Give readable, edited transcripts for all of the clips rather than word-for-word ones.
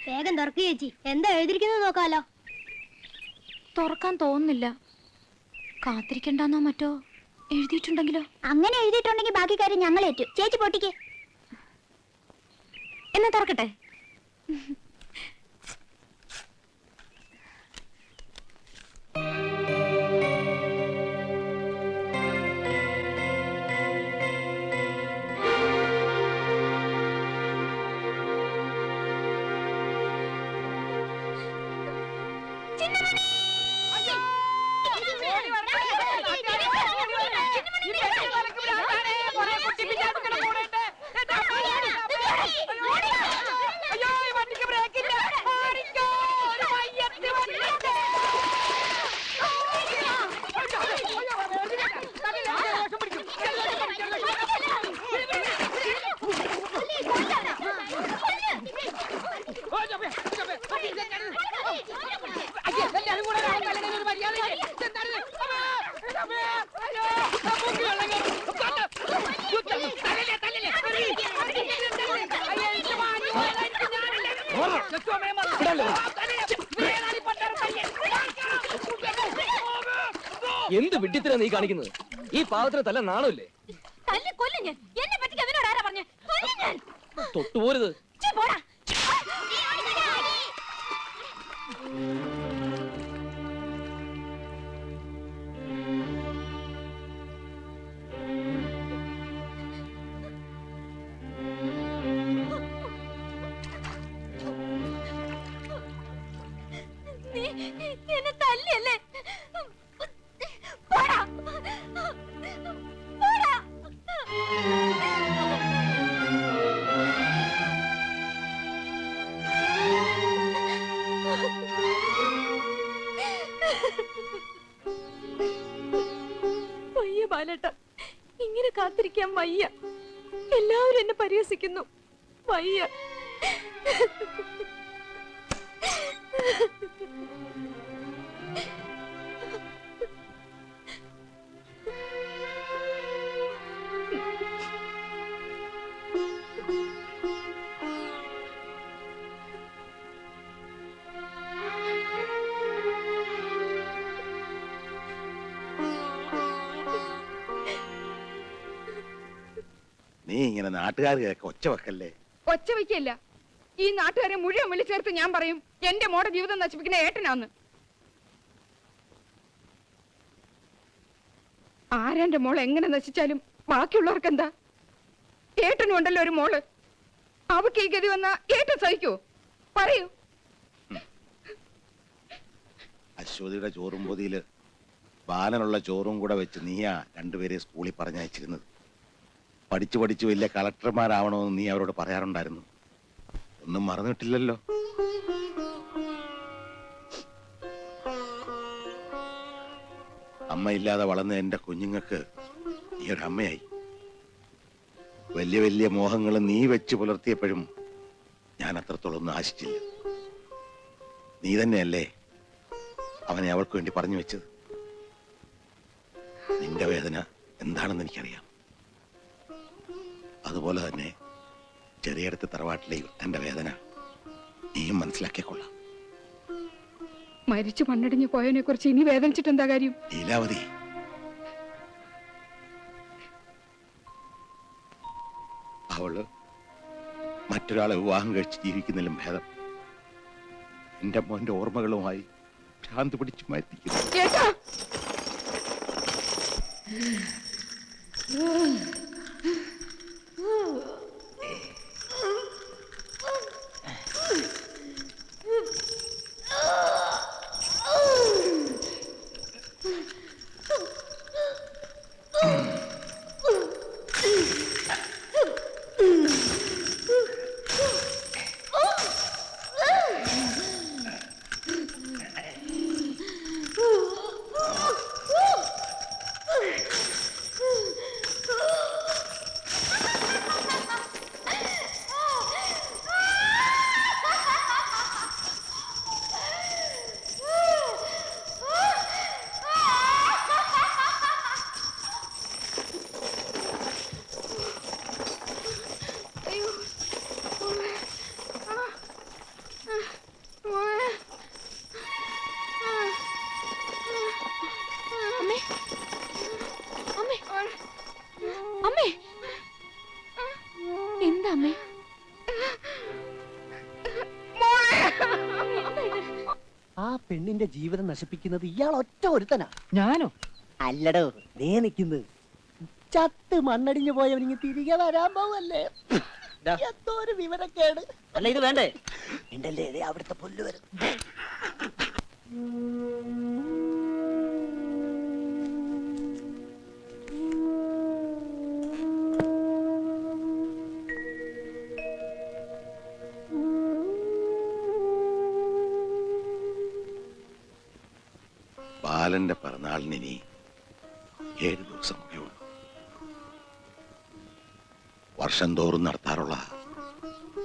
വേഗം തുറക്ക് ചേച്ചി. എന്താ എഴുതിയിരിക്കുന്നത് നോക്കാലോ. തുറക്കാൻ തോന്നുന്നില്ല. കാത്തിരിക്കണ്ടെന്നോ മറ്റോ എഴുതിയിട്ടുണ്ടെങ്കിലോ? അങ്ങനെ എഴുതിയിട്ടുണ്ടെങ്കിൽ ബാക്കി കാര്യം ഞങ്ങൾ ഏറ്റു. ചേച്ചി പൊട്ടിക്ക്. എന്നാ തുറക്കട്ടെ. എന്ത് വിഡ്ഢിത്തരാ നീ കാണിക്കുന്നത്? ഈ പാവത്തിന് തല്ല നാണമില്ലേ? തൊട്ടുപോരുത്. എന്നെ തല്ലിയല്ലേ? വയ്യ ബാലേട്ട, ഇങ്ങനെ കാത്തിരിക്കാൻ വയ്യ. എല്ലാവരും എന്നെ പരിഹസിക്കുന്നു. വയ്യ. നീ ഇങ്ങനെ നാട്ടുകാർക്ക് ഒച്ച വെക്കല്ലേ? ഒച്ച വയ്ക്കല്ല. ഈ നാട്ടുകാരെ മുഴുവൻ വിളിച്ചേർത്ത് ഞാൻ പറയും എന്റെ മോടെ ജീവിതം നശിപ്പിക്കുന്ന ഏട്ടനാന്ന്. ആരെന്റെ മോൾ എങ്ങനെ നശിച്ചാലും ബാക്കിയുള്ളവർക്ക് എന്താ? ഏട്ടനും ഉണ്ടല്ലോ ഒരു മോള്. അവക്ക് ഈ ഗതി വന്നാ ഏട്ടൻ സഹിക്കോ? പറയൂ. അശ്വതിയുടെ ചോറും പൊതിയില് ബാലനുള്ള ചോറും കൂടെ വെച്ച് നീയാ രണ്ടുപേരെ സ്കൂളിൽ പറഞ്ഞയച്ചിരുന്നത്. പഠിച്ചു പഠിച്ചു വലിയ കളക്ടർമാരാവണമെന്ന് നീ അവരോട് പറയാറുണ്ടായിരുന്നു. ഒന്നും മറന്നിട്ടില്ലല്ലോ. അമ്മയില്ലാതെ വളർന്ന എന്റെ കുഞ്ഞുങ്ങൾക്ക് നീ ഒരു അമ്മയായി. വലിയ വലിയ മോഹങ്ങൾ നീ വെച്ച് പുലർത്തിയപ്പോഴും ഞാൻ അത്രത്തോളം ഒന്നും ആശിച്ചില്ല. നീ തന്നെയല്ലേ അവനെ അവൾക്ക് വേണ്ടി പറഞ്ഞു വെച്ചത്. നിന്റെ വേദന എന്താണെന്ന് എനിക്കറിയാം. അതുപോലെ തന്നെ ചെറിയടത്ത് തറവാട്ടിലെ എന്റെ വേദന നീയും മനസ്സിലാക്കിക്കൊള്ളാം. മരിച്ചു മണ്ണടിഞ്ഞു പോയതിനെ കുറിച്ച് ഇനി വേദനിച്ചിട്ട് എന്താ കാര്യം? ലീലാവതി, അവള് മറ്റൊരാളെ വിവാഹം കഴിച്ച് ജീവിക്കുന്നതിലും ഭേദം എന്റെ മോന്റെ ഓർമ്മകളുമായി ഭ്രാന്ത് പിടിച്ചു മരിക്കുന്നു. അമ്മേ? ആ പെണ്ണിന്റെ ജീവിതം നശിപ്പിക്കുന്നത് ഇയാൾ ഒറ്റ ഒരുത്തനാ. ഞാനോ? അല്ലടോ, നീ നിക്കുന്നത് ചത്ത് മണ്ണടിഞ്ഞു പോയവനിങ്ങ് തിരികെ വരാൻ പോവല്ലേ. എന്തോ ഒരു വിവരക്കേട്. അല്ല ഇത് വേണ്ടേ? ഉണ്ടല്ലേ, ദേ അവിടുത്തെ പുല്ല് വരും. ബാലന്റെ പിറന്നാളിന് ഇനി 7 ദിവസം കൂടിയുള്ളൂ. വർഷം തോറും നടത്താറുള്ള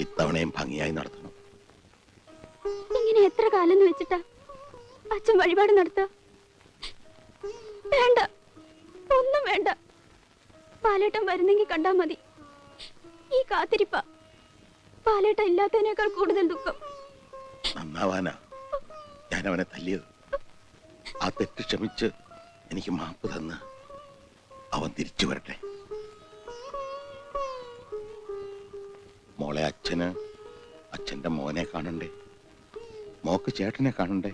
ഇത്തവണയും ഭംഗിയായി നടത്തണം. ഇങ്ങനെ എത്ര കാലം വെച്ചിട്ടാ അച്ഛൻ വഴിപാട് നടത്ത? വേണ്ട, ഒന്നും വേണ്ട. പാലേട്ടൻ വരുന്നെങ്കിൽ കണ്ടാ മതി. ഈ കാത്തിരിപ്പ പാലേട്ടൻ ഇല്ലാത്തതിനേക്കാൾ കൂടുതൽ ദുഃഖം. നന്നാവാനാ ഞാൻ അവനെ തല്ലിയത്. ആ തെറ്റ് ക്ഷമിച്ച് എനിക്ക് മാപ്പ് തന്ന് അവൻ തിരിച്ചു വരട്ടെ. മോളെ, അച്ഛന് അച്ഛന്റെ മോനെ കാണണ്ടേ? മോക്ക് ചേട്ടനെ കാണണ്ടേ?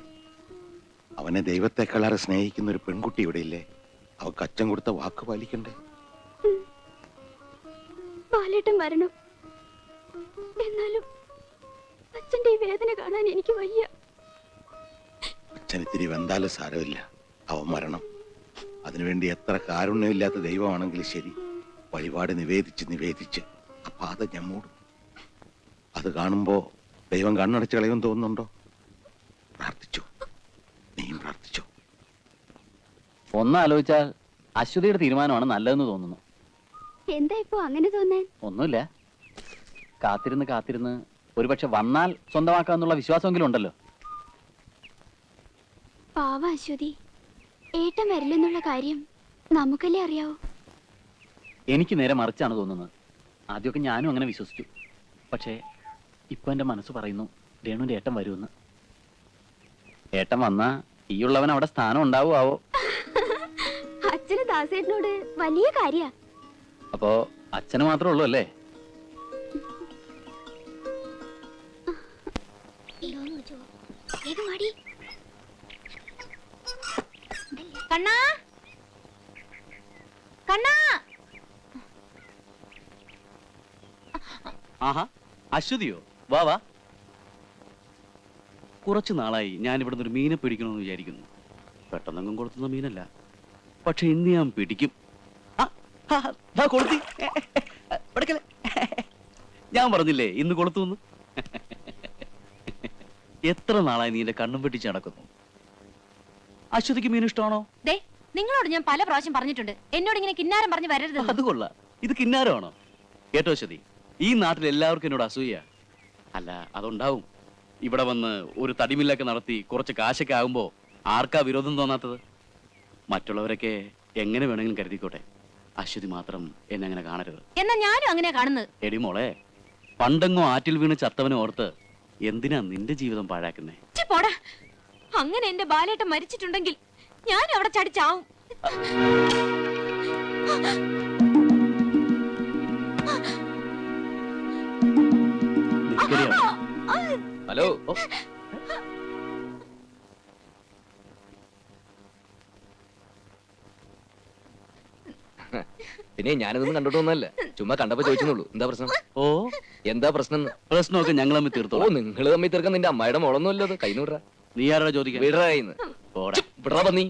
അവനെ ദൈവത്തെക്കാളേറെ സ്നേഹിക്കുന്ന ഒരു പെൺകുട്ടി ഇവിടെ ഇല്ലേ? അവക്ക് അച്ഛൻ കൊടുത്ത വാക്ക് പാലിക്കണ്ടേ? പാലേട്ടൻ വരണം. എന്നാലും അച്ഛന്റെ ഈ വേദന കാണാൻ എനിക്ക് വയ്യ. അച്ഛൻ ഇത്തിരി വെന്താലും സാരമില്ല, അവൻ മരണം. അതിനുവേണ്ടി എത്ര കാരുണ്യമില്ലാത്ത ദൈവമാണെങ്കിലും ശരി, വഴിപാട് നിവേദിച്ച് ആ പാത ഞാൻ മൂടും. അത് കാണുമ്പോ ദൈവം കണ്ണടച്ച് കളയുമെന്ന് തോന്നുന്നുണ്ടോ? പ്രാർത്ഥിച്ചു, നീയും പ്രാർത്ഥിച്ചു. ഒന്നാലോചിച്ചാൽ അശ്വതിയുടെ തീരുമാനമാണ് നല്ലതെന്ന് തോന്നുന്നു. എന്താ ഇപ്പൊ അങ്ങനെ തോന്നാൻ? ഒന്നുമില്ല, കാത്തിരുന്ന് ഒരുപക്ഷെ വന്നാൽ സ്വന്തമാക്കാന്നുള്ള വിശ്വാസമെങ്കിലും ഉണ്ടല്ലോ. പാവ അശ്വതി, ഏട്ടൻ വരില്ലെന്നുള്ള കാര്യം നമുക്കല്ലേ അറിയാവൂ. എനിക്ക് നേരെ മറിച്ചാണ് തോന്നുന്നത്. ആദ്യമൊക്കെ ഞാനും അങ്ങനെ വിശ്വസിച്ചു. പക്ഷേ ഇപ്പൊ എന്റെ മനസ്സ് പറയുന്നു രേണുവിന്റെ ഏട്ടൻ വരുമെന്ന്. ഏട്ടൻ വന്നാ ഈ ഉള്ളവൻ അവിടെ സ്ഥാനം ഉണ്ടാവുമാവോ? അച്ഛന് ദാസേട്ടനോട് വലിയ കാര്യ. അപ്പോ അച്ഛന് മാത്രമേ ഉള്ളൂ അല്ലേ? കണ്ണാ, കണ്ണാ. ആഹാ, അശ്വതിയോ? വാ വാ. കുറച്ചു നാളായി ഞാൻ ഇവിടുന്ന് ഒരു മീനെ പിടിക്കണമെന്ന് വിചാരിക്കുന്നു. പെട്ടെന്നെങ്കും കൊളുത്തുന്ന മീനല്ല, പക്ഷെ ഇന്ന് ഞാൻ പിടിക്കും. കൊളുത്തി എടുക്കല്ലേ. ഞാൻ പറഞ്ഞില്ലേ ഇന്ന് കൊളുത്തുന്ന്. എത്ര നാളായി നീ എന്റെ കണ്ണും വെട്ടിച്ച് നടക്കുന്നു. അശ്വതിക്ക് മീൻ ഇഷ്ടമാണോ? ദേ, നിങ്ങളോട് ഞാൻ പല പ്രാവശ്യം പറഞ്ഞിട്ടുണ്ട് എന്നോട് ഇങ്ങനെ കിന്നാരം പറഞ്ഞു വരരുത്. അത് കൊള്ളാം. ഇത് കിന്നാരമാണോ? കേട്ടോ അശ്വതി, ഈ നാട്ടിൽ എല്ലാവർക്കും എന്നോട് അസൂയ. അല്ല, അതുണ്ടാവും. ഇവിടെ വന്ന് ഒരു തടിമില്ലൊക്കെ നടത്തി കുറച്ച് കാശൊക്കെ ആകുമ്പോ ആർക്കാ വിരോധം തോന്നാത്തത്? മറ്റുള്ളവരൊക്കെ എങ്ങനെ വേണമെങ്കിലും കരുതിക്കോട്ടെ, അശ്വതി മാത്രം എന്നെ അങ്ങനെ കാണരുത്. എന്നാ ഞാനും അങ്ങനെ കാണുന്നത്. എടി മോളെ, പണ്ടെങ്ങോ ആറ്റിൽ വീണ് ചത്തവനെ ഓർത്ത് എന്തിനാ നിന്റെ ജീവിതം പാഴാക്കുന്നേ? പോടാ. അങ്ങനെ എന്റെ ബാലേട്ടൻ മരിച്ചിട്ടുണ്ടെങ്കിൽ ഞാൻ അവിടെ ചടിച്ചാവും. ഹലോ, പിന്നെ ഞാനിതൊന്നും കണ്ടിട്ട് ഒന്നല്ല, ചുമ്മാ കണ്ടപ്പോ ചോദിച്ചെന്നുള്ളൂ. എന്താ പ്രശ്നം? ഓ, എന്താ പ്രശ്നം? പ്രശ്നമൊക്കെ ഞങ്ങൾ തമ്മിൽ ഓ, തീർത്തോ. നിങ്ങൾ തമ്മിൽ തീർക്കാൻ നിന്റെ അമ്മയുടെ മോളൊന്നും അല്ലത്. കൈനൂറ നീ ആരാ ചോദിക്കാൻ? വീടറായിന്ന് പോടാ. വിടറാ പന്നി.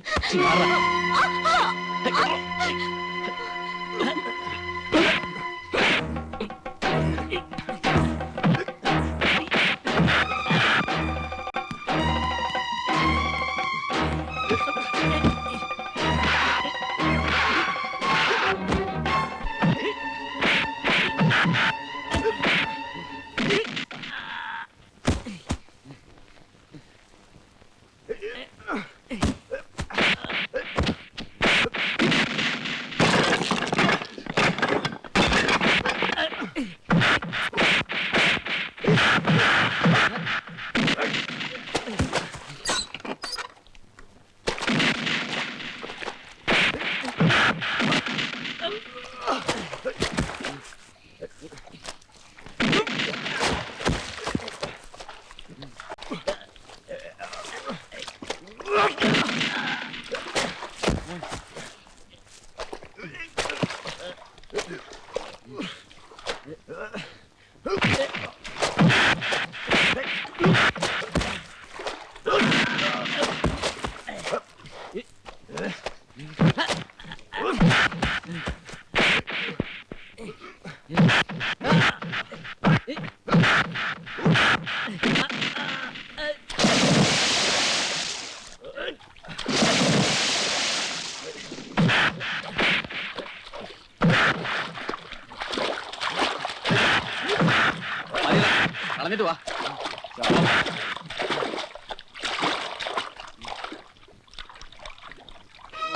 കളഞ്ഞിട്ട് വാ.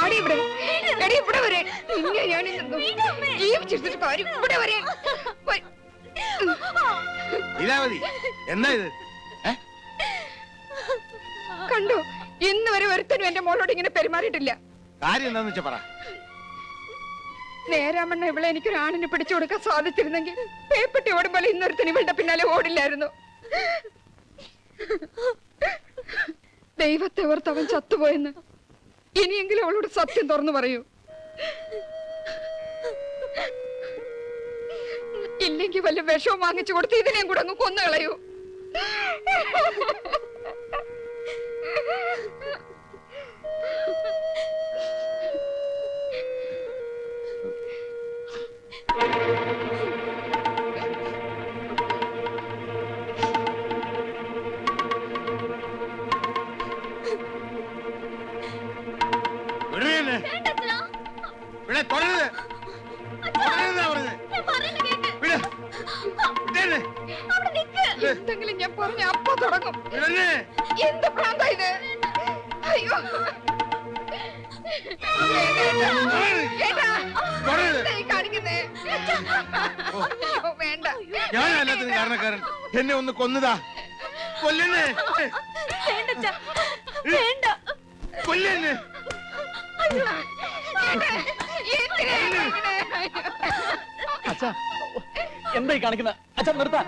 അടി ഇവിടെ, എടി ഇവിടെ വരെ. നിന്നെ ഞാൻ ഇന്ന് ജീവിച്ചിരുന്നിട്ട് കാര്യം ഇവിടെ വരെ. ലീലാവതി, എന്താ ഇത്? കണ്ടോ, ഇന്ന് വരെ ഒരുത്തനും എന്റെ മോളോട് ഇങ്ങനെ പെരുമാറിയിട്ടില്ല. കാര്യം എന്താന്ന് വെച്ചാ പറ. നേരാമണ്ണ ഇവിടെ എനിക്കൊരു ആണിനെ പിടിച്ചു കൊടുക്കാൻ സാധിച്ചിരുന്നെങ്കിൽ പേപ്പട്ടി ഓടുമ്പോൾ ഇന്നൊരുത്തന് ഇവളുടെ പിന്നാലെ ഓടില്ലായിരുന്നു. ദൈവത്തെ ഓർത്ത് അവൻ ചത്തുപോയെന്ന് ഇനിയെങ്കിലും അവളോട് സത്യം തുറന്നു പറയൂ. ഇല്ലെങ്കിൽ വല്ല വിഷവും വാങ്ങിച്ചു കൊടുത്ത് ഇതിനെയും കൂടെ അങ്ങ് കൊന്നു കളയൂ. ഇവിടെ തുടരുത്. എന്തെങ്കിലും ഞാൻ പറഞ്ഞ അപ്പ തുടങ്ങും. എന്ത് പ്രാന്ത ഇത്? അയ്യോ കാണിക്കുന്നേ. വേണ്ട, ഞാൻ എല്ലാത്തിനും കാരണക്കാരൻ. എന്നെ ഒന്ന് കൊന്നതാ. കൊല്ലുന്നേ, വേണ്ട. കൊല്ലുന്നേ. അച്ഛാ എന്തായി കാണിക്കുന്ന? അച്ഛാ നിർത്താൻ.